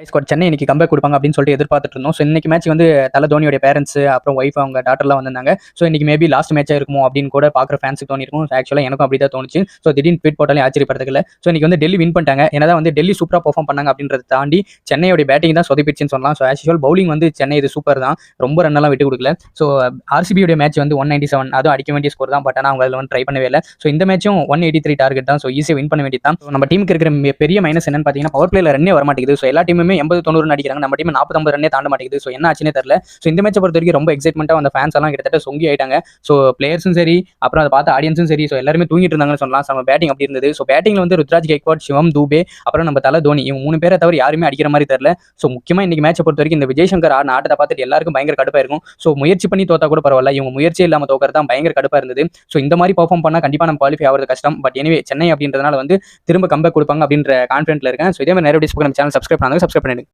Squad Chennai இன்னைக்கு comeback கொடுப்பாங்க அப்படின்னு சொல்லிட்டு எதிர்பார்த்துட்டு இருந்தோம். ஸோ இன்னைக்கு மேட்ச் வந்து தலை தோனியோட பேரண்ட்ஸ் அப்புறம் ஒய்ஃப் அவங்க டாட்டர்லாம் வந்திருந்தாங்க. ஸோ இன்னைக்கு மேபி லாஸ்ட் மேட்சாக இருக்குமோ அப்படின்னு கூட பார்க்குற ஃபேன்ஸுக்கு தோணிருக்கும். ஆக்சுவலாக எனக்கும் அப்படி தான் தோணுச்சு. ஸோ திடீர்னு ட்வீட் போட்டாலே ஆச்சரியப்படுறதுக்கு இல்லை. ஸோ இன்னைக்கு வந்து டெல்லி வின் பண்ணிட்டாங்க. ஏன்னா வந்து டெல்லி சூப்பராக பெர்ஃபார்ம் பண்ணாங்க அப்படின்றத தாண்டி சென்னையோட பேட்டிங் தான் சொதப்பிடுச்சுன்னு சொல்லலாம். ஸோ ஆஸ் யூசுவல் பவுலிங் வந்து சென்னை இது சூப்பர் தான், ரொம்ப ரன்னெல்லாம் விட்டு கொடுக்கல. ஸோ ஆர்சிபியோட மேட்ச் வந்து 197 அதுவும் அடிக்க வேண்டிய ஸ்கோர் தான். பட் ஆனால் அவங்க அதில் வந்து ட்ரை பண்ணவே இல்லை. ஸோ இந்த மேட்சும் 183 டார்கெட் தான். ஸோ ஈஸியாக வின் பண்ண வேண்டியது தான். நம்ம டீமுக்கு இருக்கிற பெரிய மைனஸ் என்னன்னு பார்த்தீங்கன்னா பவர் பிளேல ரன்னே வர மாட்டேங்குது. ஸோ எல்லா டீமுமே 80-90 அடிக்கிறாங்க. நம்ம டீம் 40-50 ரன்னே தாண்ட மாட்டேங்குது. ஸோ என்ன ஆச்சுன்னே தெரியல. ஸோ இந்த மேட்சை பொறுத்த வரைக்கும் ரொம்ப எக்ஸைட்மெண்ட்டாக அந்த ஃபேன்ஸ் எல்லாம் கிட்டத்தட்ட சொங்கி ஆயிட்டாங்க. ஸோ பிளேயர்ஸும் சரி, அப்புறம் அதை பார்த்த ஆடியன்ஸும் சரி, ஸோ எல்லாருமே தூங்கிட்டு இருந்தாங்கன்னு சொல்லலாம். நம்ம பேட்டிங் அப்படி இருந்தது. ஸோ பேட்டிங்ல வந்து ருத்ராஜ் கெய்க்வாட், சிவம் தூபே, அப்புறம் நம்ம தலை தோனி, இவங்க 3 பேரை தவிர யாருமே அடிக்கிற மாதிரி தெரியல. ஸோ முக்கியமாக இன்னைக்கு மேட்சை பொறுத்த வரைக்கும் இந்த விஜய் சங்கர் ஆடின ஆட்டத்தை பார்த்துட்டு எல்லாருக்கும் பயங்கர கடுப்பாக இருக்கும். ஸோ முயற்சி பண்ணி தோத்தா கூட பரவாயில்ல, இவங்க முயற்சியே இல்லாமல் தோக்கிறது தான் பயங்கர கடுப்பாக இருந்தது. ஸோ இந்த மாதிரி பர்ஃபார்ம் பண்ணால் கண்டிப்பாக நம்ம குவாலிஃபை ஆகிறது கஷ்டம். பட் எனிவே சென்னை அப்படின்றதுனால வந்து திரும்ப கம்பேக் கொடுப்பாங்க அப்படின்ற கான்ஃபிடென்ட்ல இருக்கேன். ஸோ இதே மாதிரி நிறைய வீடியோஸ் நம்ம சேனல் சப்ஸ்கிரைப் பண்ணுங்க, சப்ஸ்கிரைப் பண்ணிடுங்க.